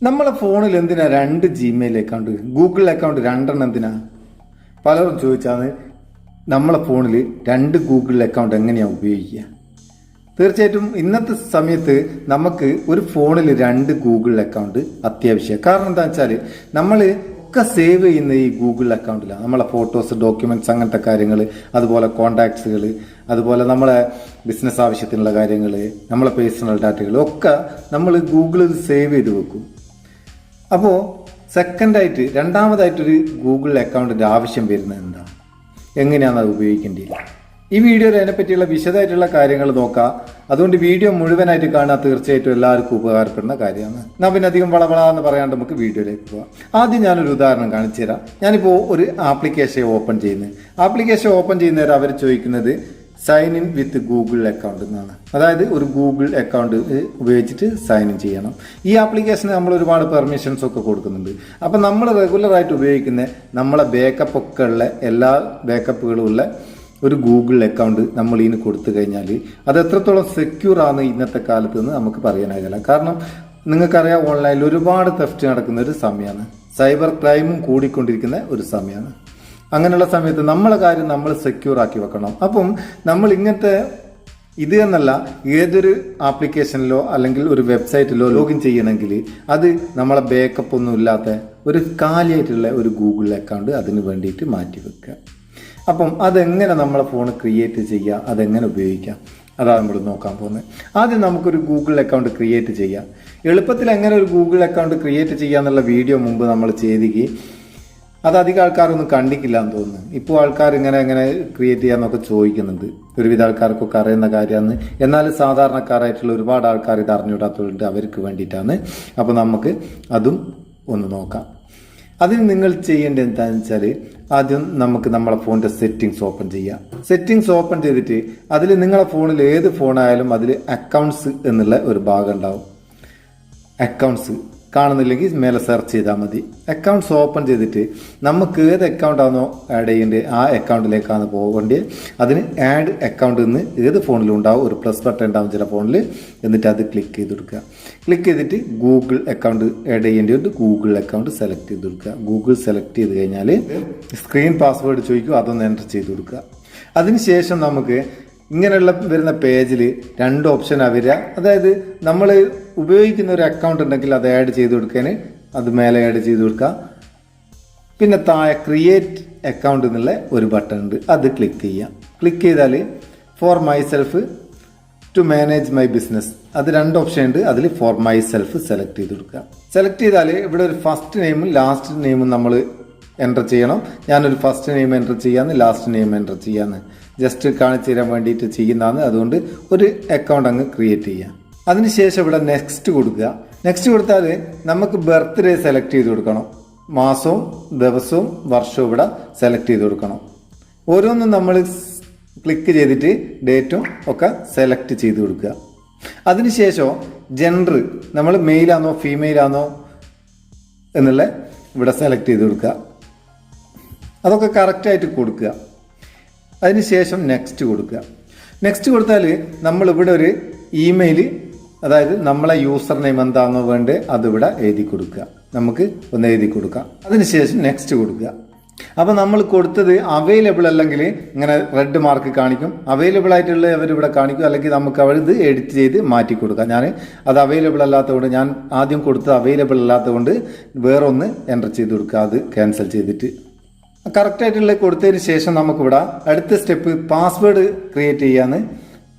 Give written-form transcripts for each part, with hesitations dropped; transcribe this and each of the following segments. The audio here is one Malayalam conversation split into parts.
നമ്മളെ ഫോണിൽ എന്തിനാ 2 ജിമെയിൽ അക്കൗണ്ട്, ഗൂഗിൾ അക്കൗണ്ട് 2 എന്തിനാ? പലരും ചോദിച്ചാണ് നമ്മളെ ഫോണിൽ 2 ഗൂഗിൾ അക്കൗണ്ട് എങ്ങനെയാണ് ഉപയോഗിക്കുക. തീർച്ചയായിട്ടും ഇന്നത്തെ സമയത്ത് നമുക്ക് ഒരു ഫോണിൽ 2 ഗൂഗിൾ അക്കൗണ്ട് അത്യാവശ്യമാണ്. കാരണം എന്താ വെച്ചാൽ നമ്മൾ ഒക്കെ സേവ് ചെയ്യുന്ന ഈ ഗൂഗിൾ അക്കൗണ്ടിലാണ്. നമ്മളെ ഫോട്ടോസ്, ഡോക്യുമെന്റ്സ്, അങ്ങനത്തെ കാര്യങ്ങൾ, അതുപോലെ കോണ്ടാക്ട്സുകൾ, അതുപോലെ നമ്മളെ ബിസിനസ് ആവശ്യത്തിനുള്ള കാര്യങ്ങൾ, നമ്മളെ പേഴ്സണൽ ഡാറ്റകൾ ഒക്കെ നമ്മൾ ഗൂഗിളിൽ സേവ് ചെയ്ത് വെക്കും. അപ്പോൾ രണ്ടാമതായിട്ടൊരു ഗൂഗിൾ അക്കൗണ്ടിൻ്റെ ആവശ്യം വരുന്നത് എന്താ, എങ്ങനെയാണ് അത് ഉപയോഗിക്കേണ്ടത്? ഈ വീഡിയോയിൽ അതിനെപ്പറ്റിയുള്ള വിശദമായിട്ടുള്ള കാര്യങ്ങൾ നോക്കാം. അതുകൊണ്ട് വീഡിയോ മുഴുവനായിട്ട് കാണാൻ തീർച്ചയായിട്ടും എല്ലാവർക്കും ഉപകാരപ്പെടുന്ന കാര്യമാണ്. ഞാൻ പിന്നെ അധികം വളവളാന്ന് പറയാണ്ട് നമുക്ക് വീഡിയോയിലേക്ക് പോകാം. ആദ്യം ഞാനൊരു ഉദാഹരണം കാണിച്ചു തരാം. ഞാനിപ്പോൾ ഒരു ആപ്ലിക്കേഷൻ ഓപ്പൺ ചെയ്യുന്നവർ അവർ ചോദിക്കുന്നത് sign in with Google account എന്നാണ്. അതായത് ഒരു ഗൂഗിൾ അക്കൗണ്ട് ഉപയോഗിച്ചിട്ട് സൈൻ ഇൻ ചെയ്യണം. ഈ ആപ്ലിക്കേഷന് നമ്മൾ ഒരുപാട് പെർമിഷൻസ് ഒക്കെ കൊടുക്കുന്നുണ്ട്. അപ്പം നമ്മൾ റെഗുലറായിട്ട് ഉപയോഗിക്കുന്ന നമ്മളെ ബാക്കപ്പ് ഒക്കെ ഉള്ള എല്ലാ ബാക്കപ്പുകളും ഉള്ള ഒരു ഗൂഗിൾ അക്കൗണ്ട് നമ്മൾ ഇതിന് കൊടുത്തു കഴിഞ്ഞാൽ അത് എത്രത്തോളം സെക്യൂർ ആണ് ഇന്നത്തെ കാലത്ത് എന്ന് നമുക്ക് പറയാനാകില്ല. കാരണം നിങ്ങൾക്കറിയാം, ഓൺലൈനിൽ ഒരുപാട് തെഫ്റ്റ് നടക്കുന്ന ഒരു സമയമാണ്. സൈബർ ക്രൈമും കൂടിക്കൊണ്ടിരിക്കുന്ന ഒരു സമയമാണ്. അങ്ങനെയുള്ള സമയത്ത് നമ്മളെ കാര്യം നമ്മൾ സെക്യൂർ ആക്കി വെക്കണം. അപ്പം നമ്മൾ ഇങ്ങനത്തെ ഇത് എന്നല്ല, ഏതൊരു ആപ്ലിക്കേഷനിലോ അല്ലെങ്കിൽ ഒരു വെബ്സൈറ്റിലോ ലോഗിൻ ചെയ്യണമെങ്കിൽ അത് നമ്മളെ ബാക്കപ്പ് ഒന്നും ഇല്ലാത്ത ഒരു കാലിയായിട്ടുള്ള ഒരു ഗൂഗിൾ അക്കൗണ്ട് അതിന് വേണ്ടിയിട്ട് മാറ്റി വെക്കുക. അപ്പം അതെങ്ങനെ നമ്മളെ ഫോൺ ക്രിയേറ്റ് ചെയ്യുക, അതെങ്ങനെ ഉപയോഗിക്കാം, അതാണ് നമ്മൾ നോക്കാൻ പോകുന്നത്. ആദ്യം നമുക്കൊരു ഗൂഗിൾ അക്കൗണ്ട് ക്രിയേറ്റ് ചെയ്യാം. എളുപ്പത്തിൽ എങ്ങനെ ഒരു ഗൂഗിൾ അക്കൗണ്ട് ക്രിയേറ്റ് ചെയ്യാന്നുള്ള വീഡിയോ മുമ്പ് നമ്മൾ ചെയ്തിരിക്കും. അത് അധികം ആൾക്കാരൊന്നും കണ്ടിക്കില്ല എന്ന് തോന്നുന്നു. ഇപ്പോൾ ആൾക്കാർ ഇങ്ങനെ ക്രിയേറ്റ് ചെയ്യാന്നൊക്കെ ചോദിക്കുന്നുണ്ട്. ഒരുവിധ ആൾക്കാർക്കൊക്കെ അറിയുന്ന കാര്യമാണ്. എന്നാലും സാധാരണക്കാരായിട്ടുള്ള ഒരുപാട് ആൾക്കാർ ഇത് അറിഞ്ഞുകൂടാത്തതുകൊണ്ട് അവർക്ക് വേണ്ടിയിട്ടാണ്. അപ്പോൾ നമുക്ക് അതും ഒന്ന് നോക്കാം. അതിന് നിങ്ങൾ ചെയ്യേണ്ടത് എന്താണെന്ന് വെച്ചാൽ, ആദ്യം നമുക്ക് നമ്മളെ ഫോണിൻ്റെ സെറ്റിങ്സ് ഓപ്പൺ ചെയ്യാം. സെറ്റിങ്സ് ഓപ്പൺ ചെയ്തിട്ട് അതിൽ നിങ്ങളെ ഫോണിൽ ഏത് ഫോണായാലും അതിൽ അക്കൗണ്ട്സ് എന്നുള്ള ഒരു ഭാഗം ഉണ്ടാവും. അക്കൗണ്ട്സ് കാണുന്നില്ലെങ്കിൽ മേലെ സെർച്ച് ചെയ്താൽ മതി. അക്കൗണ്ട്സ് ഓപ്പൺ ചെയ്തിട്ട് നമുക്ക് ഏത് അക്കൗണ്ടാണോ ആഡ് ചെയ്യേണ്ടത് ആ അക്കൗണ്ടിലേക്കാണ് പോകേണ്ടത്. അതിന് ആഡ് അക്കൗണ്ട് എന്ന് ഏത് ഫോണിലും ഉണ്ടാവും, ഒരു പ്ലസ് ബട്ടൺ ഉണ്ടാവും ചില ഫോണിൽ. എന്നിട്ട് അത് ക്ലിക്ക് ചെയ്ത് കൊടുക്കുക. ക്ലിക്ക് ചെയ്തിട്ട് ഗൂഗിൾ അക്കൗണ്ട് ആഡ് ചെയ്യേണ്ടത് ഗൂഗിൾ അക്കൗണ്ട് സെലക്ട് ചെയ്ത് കൊടുക്കുക. ഗൂഗിൾ സെലക്ട് ചെയ്ത് കഴിഞ്ഞാൽ സ്ക്രീൻ പാസ്വേഡ് ചോദിക്കും, അതൊന്ന് എൻ്റർ ചെയ്ത് കൊടുക്കുക. അതിനുശേഷം നമുക്ക് ഇങ്ങനെയുള്ള വരുന്ന പേജിൽ 2 ഓപ്ഷനാണ് വരിക. അതായത് നമ്മൾ ഉപയോഗിക്കുന്ന ഒരു അക്കൗണ്ട് ഉണ്ടെങ്കിൽ അത് ആഡ് ചെയ്ത് കൊടുക്കാൻ അത് മേലെ ആഡ് ചെയ്ത് കൊടുക്കുക. പിന്നെ താഴെ ക്രിയേറ്റ് അക്കൗണ്ട് എന്നുള്ള ഒരു ബട്ടൺ ഉണ്ട്, അത് ക്ലിക്ക് ചെയ്യാം. ക്ലിക്ക് ചെയ്താൽ for myself, to manage my business, അത് 2 ഓപ്ഷൻ ഉണ്ട്. അതിൽ ഫോർ മൈ സെൽഫ് സെലക്ട് ചെയ്ത് കൊടുക്കുക. സെലക്ട് ചെയ്താൽ ഇവിടെ ഒരു ഫസ്റ്റ് നെയിമും ലാസ്റ്റ് നെയിമും നമ്മൾ എൻ്റർ ചെയ്യണം. ഞാനൊരു ഫസ്റ്റ് നെയിം എൻ്റർ ചെയ്യാന്ന്, ലാസ്റ്റ് നെയിം എൻ്റർ ചെയ്യാന്ന് ജസ്റ്റ് കാണിച്ചു തരാൻ വേണ്ടിയിട്ട് ചെയ്യുന്നതാണ്. അതുകൊണ്ട് ഒരു അക്കൗണ്ട് അങ്ങ് ക്രിയേറ്റ് ചെയ്യാം. അതിനുശേഷം ഇവിടെ നെക്സ്റ്റ് കൊടുക്കുക. നെക്സ്റ്റ് കൊടുത്താൽ നമുക്ക് ബർത്ത്ഡേ സെലക്ട് ചെയ്ത് കൊടുക്കണം. മാസവും ദിവസവും വർഷവും ഇവിടെ സെലക്ട് ചെയ്ത് കൊടുക്കണം. ഓരോന്നും നമ്മൾ ക്ലിക്ക് ചെയ്തിട്ട് ഡേറ്റും ഒക്കെ സെലക്ട് ചെയ്ത് കൊടുക്കുക. അതിനുശേഷം ജെൻഡർ നമ്മൾ മെയിലാണോ ഫീമെയിലാണോ എന്നുള്ള ഇവിടെ സെലക്ട് ചെയ്ത് കൊടുക്കുക. അതൊക്കെ കറക്റ്റായിട്ട് കൊടുക്കുക. അതിനുശേഷം നെക്സ്റ്റ് കൊടുക്കുക. നെക്സ്റ്റ് കൊടുത്താൽ നമ്മളിവിടെ ഒരു ഇമെയിൽ, അതായത് നമ്മളെ യൂസർ നെയിം എന്താണോ വേണ്ടത് അതിവിടെ എഴുതി കൊടുക്കുക. നമുക്ക് ഒന്ന് എഴുതി കൊടുക്കാം. അതിനുശേഷം നെക്സ്റ്റ് കൊടുക്കുക. അപ്പോൾ നമ്മൾ കൊടുത്തത് അവൈലബിൾ അല്ലെങ്കിൽ ഇങ്ങനെ റെഡ് മാർക്ക് കാണിക്കും. അവൈലബിൾ ആയിട്ടുള്ള അവരിവിടെ കാണിക്കും. അല്ലെങ്കിൽ നമുക്ക് അവർ ഇത് എഡിറ്റ് ചെയ്ത് മാറ്റി കൊടുക്കാം. ഞാൻ അത് അവൈലബിൾ അല്ലാത്തതുകൊണ്ട്, ഞാൻ ആദ്യം കൊടുത്തത് അവൈലബിൾ അല്ലാത്തതുകൊണ്ട് വേറൊന്ന് എൻ്റർ ചെയ്ത് കൊടുക്കുക. അത് ക്യാൻസൽ ചെയ്തിട്ട് കറക്റ്റായിട്ടുള്ള കൊടുത്തതിന് ശേഷം നമുക്കിവിടെ അടുത്ത സ്റ്റെപ്പ് പാസ്വേഡ് ക്രിയേറ്റ് ചെയ്യാന്ന്.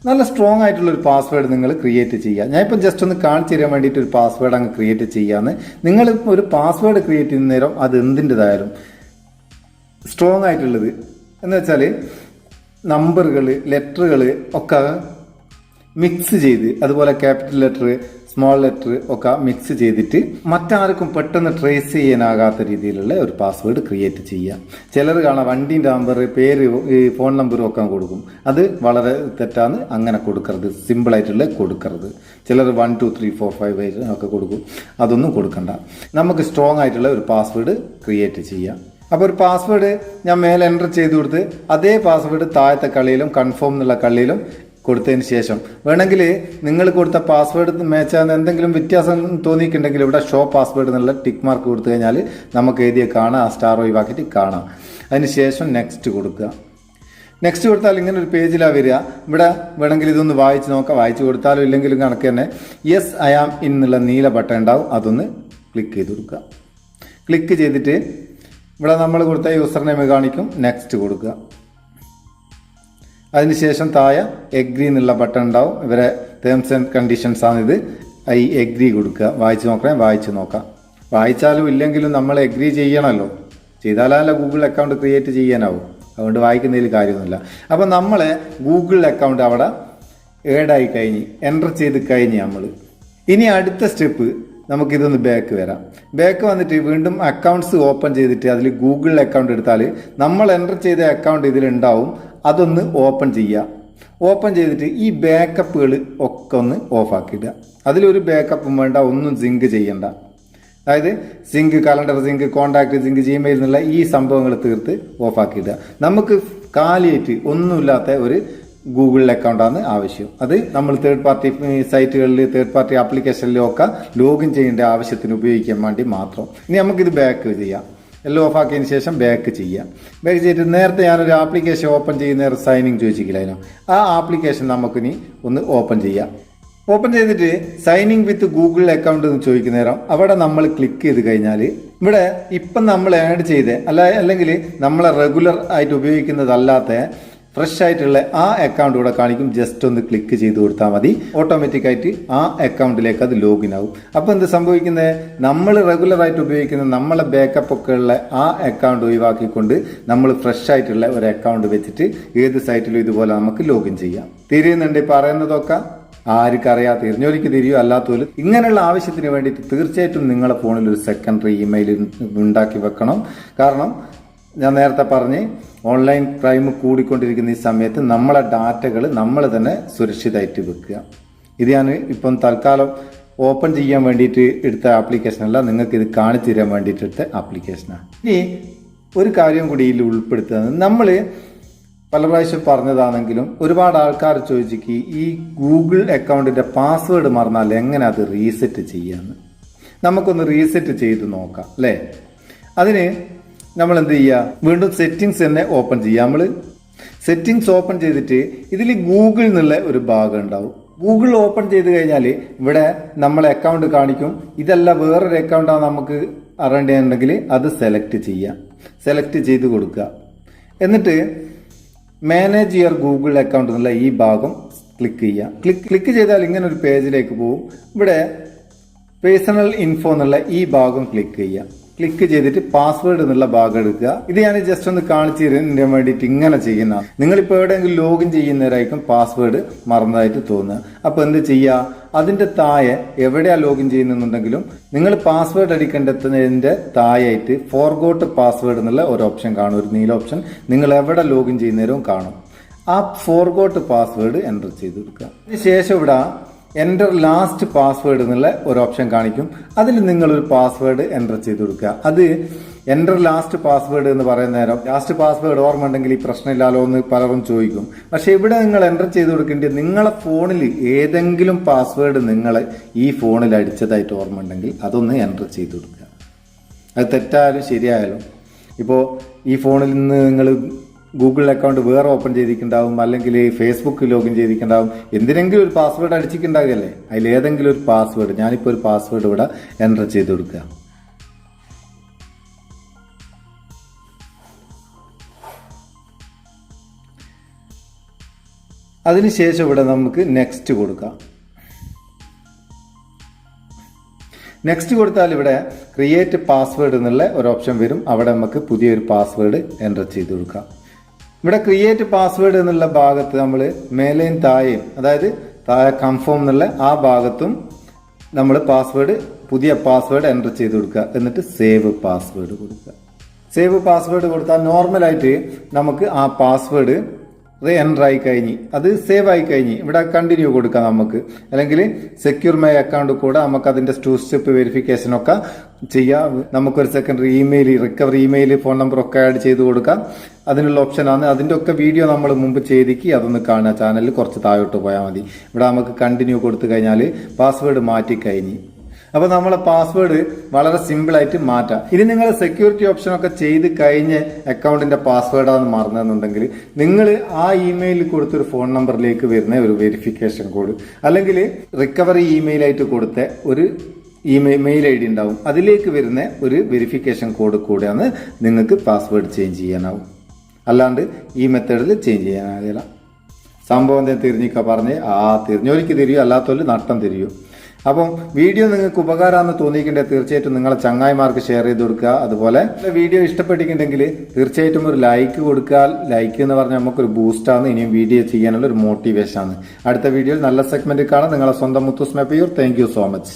നല്ല സ്ട്രോങ് ആയിട്ടുള്ളൊരു പാസ്വേഡ് നിങ്ങൾ ക്രിയേറ്റ് ചെയ്യുക. ഞാനിപ്പം ജസ്റ്റ് ഒന്ന് കാണിച്ചു തരാൻ വേണ്ടിയിട്ട് ഒരു പാസ്വേഡ് അങ്ങ് ക്രിയേറ്റ് ചെയ്യാന്ന്. നിങ്ങൾ ഒരു പാസ്വേഡ് ക്രിയേറ്റ് ചെയ്യുന്ന നേരം അത് എന്തിൻ്റെതായാലും സ്ട്രോങ് ആയിട്ടുള്ളത് എന്ന് വെച്ചാൽ നമ്പറുകൾ, ലെറ്ററുകൾ ഒക്കെ മിക്സ് ചെയ്ത്, അതുപോലെ ക്യാപിറ്റൽ ലെറ്റർ, സ്മോൾ ലെറ്റർ ഒക്കെ മിക്സ് ചെയ്തിട്ട് മറ്റാർക്കും പെട്ടെന്ന് ട്രേസ് ചെയ്യാനാകാത്ത രീതിയിലുള്ള ഒരു പാസ്വേഡ് ക്രിയേറ്റ് ചെയ്യുക. ചിലർ കാണാം വണ്ടീൻ്റെ നമ്പർ, പേര്, ഫോൺ നമ്പറും ഒക്കെ കൊടുക്കും. അത് വളരെ തെറ്റാണ്. അങ്ങനെ കൊടുക്കരുത്. സിമ്പിളായിട്ടുള്ള കൊടുക്കരുത്. ചിലർ 1 2 3 4 5 ഒക്കെ കൊടുക്കും. അതൊന്നും കൊടുക്കണ്ട. നമുക്ക് സ്ട്രോങ് ആയിട്ടുള്ള ഒരു പാസ്വേഡ് ക്രിയേറ്റ് ചെയ്യാം. അപ്പോൾ ഒരു പാസ്വേഡ് ഞാൻ മേലെ എൻ്റർ ചെയ്ത് കൊടുത്ത് അതേ പാസ്വേഡ് താഴത്തെ കളിയിലും കൺഫേം എന്നുള്ള കളിയിലും കൊടുത്തതിന് ശേഷം വേണമെങ്കിൽ നിങ്ങൾ കൊടുത്ത പാസ്വേഡ് മാച്ചാകുന്ന എന്തെങ്കിലും വ്യത്യാസം തോന്നിയിട്ടുണ്ടെങ്കിൽ ഇവിടെ ഷോ പാസ്വേഡ് എന്നുള്ള ടിക്ക് മാർക്ക് കൊടുത്തു കഴിഞ്ഞാൽ നമുക്ക് എഴുതിയ കാണാം, ആ സ്റ്റാർ ഒഴിവാക്കിയിട്ട് കാണാം. അതിന് ശേഷം നെക്സ്റ്റ് കൊടുക്കുക. നെക്സ്റ്റ് കൊടുത്താൽ ഇങ്ങനെ ഒരു പേജിലാണ് വരിക. ഇവിടെ വേണമെങ്കിൽ ഇതൊന്ന് വായിച്ച് നോക്കാം. വായിച്ച് കൊടുത്താലും ഇല്ലെങ്കിലും കണക്ക് തന്നെ യെസ് ഐ ആം ഇൻ എന്നുള്ള നീല ബട്ടൺ ഉണ്ടാവും, അതൊന്ന് ക്ലിക്ക് ചെയ്ത് കൊടുക്കുക. ക്ലിക്ക് ചെയ്തിട്ട് ഇവിടെ നമ്മൾ കൊടുത്ത യൂസർ നെയിം കാണിക്കും, നെക്സ്റ്റ് കൊടുക്കുക. അതിനുശേഷം താഴെ എഗ്രി എന്നുള്ള ബട്ടൺ ഉണ്ടാവും. ഇവരെ ടേംസ് ആൻഡ് കണ്ടീഷൻസ് ആണിത്. ഐ എഗ്രി കൊടുക്കുക. വായിച്ച് നോക്കണേ, വായിച്ച് നോക്കാം. വായിച്ചാലും ഇല്ലെങ്കിലും നമ്മൾ എഗ്രി ചെയ്യണമല്ലോ, ചെയ്താലല്ല ഗൂഗിൾ അക്കൗണ്ട് ക്രിയേറ്റ് ചെയ്യാനാവും. അതുകൊണ്ട് വായിക്കുന്നതിൽ കാര്യമൊന്നുമില്ല. അപ്പം നമ്മൾ ഗൂഗിൾ അക്കൗണ്ട് അവിടെ ഏഡായി കഴിഞ്ഞ് എൻ്റർ ചെയ്ത് കഴിഞ്ഞ് നമ്മൾ ഇനി അടുത്ത സ്റ്റെപ്പ് നമുക്കിതൊന്ന് ബാക്ക് വരാം. ബാക്ക് വന്നിട്ട് വീണ്ടും അക്കൗണ്ട്സ് ഓപ്പൺ ചെയ്തിട്ട് അതിൽ ഗൂഗിൾ അക്കൗണ്ട് എടുത്താൽ നമ്മൾ എൻ്റർ ചെയ്ത അക്കൗണ്ട് ഇതിലുണ്ടാവും. അതൊന്ന് ഓപ്പൺ ചെയ്യുക. ഓപ്പൺ ചെയ്തിട്ട് ഈ ബാക്കപ്പുകൾ ഒക്കെ ഒന്ന് ഓഫാക്കിയിടുക. അതിലൊരു ബാക്കപ്പും വേണ്ട, ഒന്നും സിങ്ക് ചെയ്യണ്ട. അതായത് sync, calendar sync, contact sync, Gmail എന്നുള്ള ഈ സംഭവങ്ങൾ തീർത്ത് ഓഫാക്കിയിടുക. നമുക്ക് കാലിയായിട്ട് ഒന്നുമില്ലാത്ത ഒരു ഗൂഗിൾ അക്കൗണ്ടാണ് ആവശ്യം. അത് നമ്മൾ തേർഡ് പാർട്ടി സൈറ്റുകളിൽ, തേർഡ് പാർട്ടി ആപ്ലിക്കേഷനിലും ഒക്കെ ലോഗിൻ ചെയ്യേണ്ട ആവശ്യത്തിന് ഉപയോഗിക്കാൻ വേണ്ടി മാത്രം. ഇനി നമുക്കിത് ബാക്ക് ചെയ്യാം. എല്ലാം ഓഫാക്കിയതിന് ശേഷം ബാക്ക് ചെയ്യാം. ബാക്ക് ചെയ്തിട്ട് നേരത്തെ ഞാനൊരു ആപ്ലിക്കേഷൻ ഓപ്പൺ ചെയ്യുന്ന സൈനിങ് ചോദിച്ചിട്ടില്ലായിരുന്നു, ആ ആപ്ലിക്കേഷൻ നമുക്കിനി ഒന്ന് ഓപ്പൺ ചെയ്യാം. ഓപ്പൺ ചെയ്തിട്ട് സൈനിങ് വിത്ത് ഗൂഗിൾ അക്കൗണ്ട് എന്ന് ചോദിക്കുന്ന നേരം അവിടെ നമ്മൾ ക്ലിക്ക് ചെയ്ത് കഴിഞ്ഞാൽ ഇവിടെ ഇപ്പം നമ്മൾ ആഡ് ചെയ്ത് അല്ലെങ്കിൽ നമ്മളെ റെഗുലർ ആയിട്ട് ഉപയോഗിക്കുന്നതല്ലാത്ത ഫ്രഷ് ആയിട്ടുള്ള ആ അക്കൗണ്ട് ഇവിടെ കാണിക്കും. ജസ്റ്റ് ഒന്ന് ക്ലിക്ക് ചെയ്ത് കൊടുത്താൽ മതി, ഓട്ടോമാറ്റിക്കായിട്ട് ആ അക്കൗണ്ടിലേക്ക് അത് ലോഗിൻ ആവും. അപ്പോൾ എന്ത് സംഭവിക്കുന്നത്, നമ്മൾ റെഗുലർ ആയിട്ട് ഉപയോഗിക്കുന്ന നമ്മളെ ബാക്കപ്പ് ഒക്കെ ഉള്ള ആ അക്കൗണ്ട് ഒഴിവാക്കിക്കൊണ്ട് നമ്മൾ ഫ്രഷ് ആയിട്ടുള്ള ഒരു അക്കൗണ്ട് വെച്ചിട്ട് ഏത് സൈറ്റിലും ഇതുപോലെ നമുക്ക് ലോഗിൻ ചെയ്യാം. തിരിയുന്നുണ്ട് പറയുന്നതൊക്കെ? ആർക്കറിയാം, തിരിഞ്ഞോലിക്ക് തിരിയോ, അല്ലാത്തവരും ഇങ്ങനെയുള്ള ആവശ്യത്തിന് വേണ്ടിയിട്ട് തീർച്ചയായിട്ടും നിങ്ങളുടെ ഫോണിൽ ഒരു സെക്കൻഡറി ഇമെയിൽ ഉണ്ടാക്കി വെക്കണം. കാരണം ഞാൻ നേരത്തെ പറഞ്ഞ് ഓൺലൈൻ ക്രൈം കൂടിക്കൊണ്ടിരിക്കുന്ന ഈ സമയത്ത് നമ്മളെ ഡാറ്റകൾ നമ്മൾ തന്നെ സുരക്ഷിതമായിട്ട് വെക്കുക. ഇത് ഞാൻ ഇപ്പം തൽക്കാലം ഓപ്പൺ ചെയ്യാൻ വേണ്ടിയിട്ട് എടുത്ത ആപ്ലിക്കേഷനല്ല, നിങ്ങൾക്ക് ഇത് കാണിച്ചു തരാൻ വേണ്ടിയിട്ട് എടുത്ത ആപ്ലിക്കേഷനാണ്. ഇനി ഒരു കാര്യം കൂടി ഇതിൽ ഉൾപ്പെടുത്തുന്നത്, നമ്മൾ പല പ്രാവശ്യം പറഞ്ഞതാണെങ്കിലും ഒരുപാട് ആൾക്കാർ ചോദിച്ചിട്ട് ഈ ഗൂഗിൾ അക്കൗണ്ടിൻ്റെ പാസ്വേഡ് മറന്നാൽ എങ്ങനെ അത് റീസെറ്റ് ചെയ്യാമെന്ന്. നമുക്കൊന്ന് റീസെറ്റ് ചെയ്ത് നോക്കാം അല്ലേ? അതിന് നമ്മൾ എന്ത് ചെയ്യുക, വീണ്ടും സെറ്റിങ്സ് തന്നെ ഓപ്പൺ ചെയ്യുക. നമ്മൾ സെറ്റിങ്സ് ഓപ്പൺ ചെയ്തിട്ട് ഇതിൽ ഗൂഗിൾ എന്നുള്ള ഒരു ഭാഗം ഉണ്ടാവും. ഗൂഗിൾ ഓപ്പൺ ചെയ്ത് കഴിഞ്ഞാൽ ഇവിടെ നമ്മളെ അക്കൗണ്ട് കാണിക്കും. ഇതല്ല വേറൊരു അക്കൗണ്ടാണ് നമുക്ക് അറിയേണ്ടതുണ്ടെങ്കിൽ അത് സെലക്ട് ചെയ്യാം. സെലക്ട് ചെയ്ത് കൊടുക്കുക. എന്നിട്ട് മാനേജ് യുവർ ഗൂഗിൾ അക്കൗണ്ട് എന്നുള്ള ഈ ഭാഗം ക്ലിക്ക് ചെയ്യുക. ക്ലിക്ക് ചെയ്താൽ ഇങ്ങനെ ഒരു പേജിലേക്ക് പോകും. ഇവിടെ പേഴ്സണൽ ഇൻഫോ എന്നുള്ള ഈ ഭാഗം ക്ലിക്ക് ചെയ്യുക. ക്ലിക്ക് ചെയ്തിട്ട് പാസ്വേഡ് എന്നുള്ള ഭാഗം എടുക്കുക. ഇത് ഞാൻ ജസ്റ്റ് ഒന്ന് കാണിച്ചു തരാൻ വേണ്ടിയിട്ട് ഇങ്ങനെ ചെയ്യുന്നതാണ്. നിങ്ങളിപ്പോൾ എവിടെയെങ്കിലും ലോഗിൻ ചെയ്യുന്നവരായിരിക്കും പാസ്വേഡ് മറന്നതായിട്ട് തോന്നുക. അപ്പോൾ എന്ത് ചെയ്യുക, അതിൻ്റെ താഴെ എവിടെയാണ് ലോഗിൻ ചെയ്യുന്നുണ്ടെങ്കിലും നിങ്ങൾ പാസ്വേഡ് അടിക്കേണ്ടതിൻ്റെ താഴെയായിട്ട് ഫോർഗോട്ട് പാസ്വേഡ് എന്നുള്ള ഒരു ഓപ്ഷൻ കാണും, ഒരു നീല ഓപ്ഷൻ. നിങ്ങൾ എവിടെ ലോഗിൻ ചെയ്യുന്നവരും കാണും. ആ ഫോർഗോട്ട് പാസ്വേഡ് എൻ്റർ ചെയ്ത് കൊടുക്കുക. അതിനുശേഷം ഇവിടെ എൻ്റർ ലാസ്റ്റ് പാസ്വേഡ് എന്നുള്ള ഒരു ഓപ്ഷൻ കാണിക്കും. അതിൽ നിങ്ങളൊരു പാസ്വേഡ് എൻ്റർ ചെയ്ത് കൊടുക്കുക. അത് എൻ്റർ ലാസ്റ്റ് പാസ്വേഡ് എന്ന് പറയുന്ന നേരം ലാസ്റ്റ് പാസ്വേഡ് ഓർമ്മ ഉണ്ടെങ്കിൽ ഈ പ്രശ്നമില്ലാലോ എന്ന് പലരും ചോദിക്കും. പക്ഷെ ഇവിടെ നിങ്ങൾ എൻ്റർ ചെയ്ത് കൊടുക്കേണ്ടത് നിങ്ങളെ ഫോണിൽ ഏതെങ്കിലും പാസ്വേഡ് നിങ്ങൾ ഈ ഫോണിൽ അടിച്ചതായിട്ട് ഓർമ്മ ഉണ്ടെങ്കിൽ അതൊന്ന് എൻ്റർ ചെയ്ത് കൊടുക്കുക. അത് തെറ്റായാലും ശരിയായാലും, ഇപ്പോൾ ഈ ഫോണിൽ നിന്ന് നിങ്ങൾ ഗൂഗിൾ അക്കൗണ്ട് വേറെ ഓപ്പൺ ചെയ്തിട്ടുണ്ടാവും, അല്ലെങ്കിൽ ഫേസ്ബുക്ക് ലോഗിൻ ചെയ്തിട്ടുണ്ടാവും, എന്തിനെങ്കിലും ഒരു പാസ്വേഡ് അടിച്ചിട്ടുണ്ടാകില്ലേ, അതിലേതെങ്കിലും ഒരു പാസ്വേഡ്, ഞാനിപ്പോൾ ഒരു പാസ്വേഡ് ഇവിടെ എൻ്റർ ചെയ്ത് കൊടുക്കുക. അതിനുശേഷം ഇവിടെ നമുക്ക് നെക്സ്റ്റ് കൊടുക്കാം. നെക്സ്റ്റ് കൊടുത്താൽ ഇവിടെ ക്രിയേറ്റ് പാസ്വേഡ് എന്നുള്ള ഒരു ഓപ്ഷൻ വരും. അവിടെ നമുക്ക് പുതിയൊരു പാസ്വേഡ് എൻ്റർ ചെയ്ത് കൊടുക്കാം. ഇവിടെ ക്രിയേറ്റ് പാസ്വേഡ് എന്നുള്ള ഭാഗത്ത് നമ്മൾ മേലെയും താഴെയും, അതായത് താഴെ കൺഫേം എന്നുള്ള ആ ഭാഗത്തും നമ്മൾ പുതിയ പാസ്വേഡ് എൻ്റർ ചെയ്ത് കൊടുക്കുക. എന്നിട്ട് സേവ് പാസ്വേഡ് കൊടുക്കുക. സേവ് പാസ്വേഡ് കൊടുത്താൽ നോർമലായിട്ട് നമുക്ക് ആ പാസ്വേഡ് എൻ്റർ ആയി കഴിഞ്ഞ് അത് സേവ് ആയി കഴിഞ്ഞ് ഇവിടെ കണ്ടിന്യൂ കൊടുക്കാം നമുക്ക്, അല്ലെങ്കിൽ സെക്യൂർ മൈ അക്കൗണ്ട് കൂടെ നമുക്ക് അതിന്റെ 2 സ്റ്റെപ്പ് വെരിഫിക്കേഷൻ ഒക്കെ ചെയ്യാം. നമുക്കൊരു secondary email, recovery email, phone number ഒക്കെ ആഡ് ചെയ്ത് കൊടുക്കാം. അതിനുള്ള ഓപ്ഷനാണ്. അതിന്റെ ഒക്കെ വീഡിയോ നമ്മൾ മുമ്പ് ചെയ്തിക്ക്, അതൊന്ന് കാണുക. ചാനലിൽ കുറച്ച് താഴോട്ട് പോയാൽ മതി. ഇവിടെ നമുക്ക് കണ്ടിന്യൂ കൊടുത്തു കഴിഞ്ഞാൽ പാസ്വേഡ് മാറ്റി കഴിഞ്ഞ്. അപ്പൊ നമ്മളെ പാസ്വേഡ് വളരെ സിമ്പിൾ ആയിട്ട് മാറ്റാം. ഇനി നിങ്ങൾ സെക്യൂരിറ്റി ഓപ്ഷൻ ഒക്കെ ചെയ്ത് കഴിഞ്ഞ് അക്കൗണ്ടിന്റെ പാസ്വേഡാന്ന് മറന്നെന്നുണ്ടെങ്കിൽ നിങ്ങൾ ആ ഇമെയിലിൽ കൊടുത്തൊരു ഫോൺ നമ്പറിലേക്ക് വരുന്ന ഒരു വെരിഫിക്കേഷൻ കോഡ്, അല്ലെങ്കിൽ റിക്കവറി ഇമെയിൽ ആയിട്ട് കൊടുത്ത ഒരു മെയിൽ ഐ ഡി ഉണ്ടാവും, അതിലേക്ക് വരുന്ന ഒരു വെരിഫിക്കേഷൻ കോഡ് കൂടെയാണ് നിങ്ങൾക്ക് പാസ്വേഡ് ചേഞ്ച് ചെയ്യാനാവും. അല്ലാണ്ട് ഈ മെത്തേഡിൽ ചേഞ്ച് ചെയ്യാനാകില്ല. സംഭവം എന്താ തിരിഞ്ഞിക്ക പറഞ്ഞ് തിരിഞ്ഞോലിക്ക് തിരിയും, അല്ലാത്തവര് നട്ടം തിരിയും. അപ്പം വീഡിയോ നിങ്ങൾക്ക് ഉപകാരമാണെന്ന് തോന്നിയിട്ടുണ്ടെങ്കിൽ തീർച്ചയായിട്ടും നിങ്ങളെ ചങ്ങായിമാർക്ക് ഷെയർ ചെയ്ത് കൊടുക്കുക. അതുപോലെ വീഡിയോ ഇഷ്ടപ്പെട്ടിട്ടുണ്ടെങ്കിൽ തീർച്ചയായിട്ടും ഒരു ലൈക്ക് കൊടുക്കുക. ലൈക്ക് എന്ന് പറഞ്ഞാൽ നമുക്കൊരു ബൂസ്റ്റാണ്, ഇനിയും വീഡിയോ ചെയ്യാനുള്ള ഒരു മോട്ടിവേഷൻ ആണ്. അടുത്ത വീഡിയോയിൽ നല്ല സെഗ്മെന്റ് കാണാം. നിങ്ങളെ സ്വന്തം Muthoos Meppayur. Thank you so much.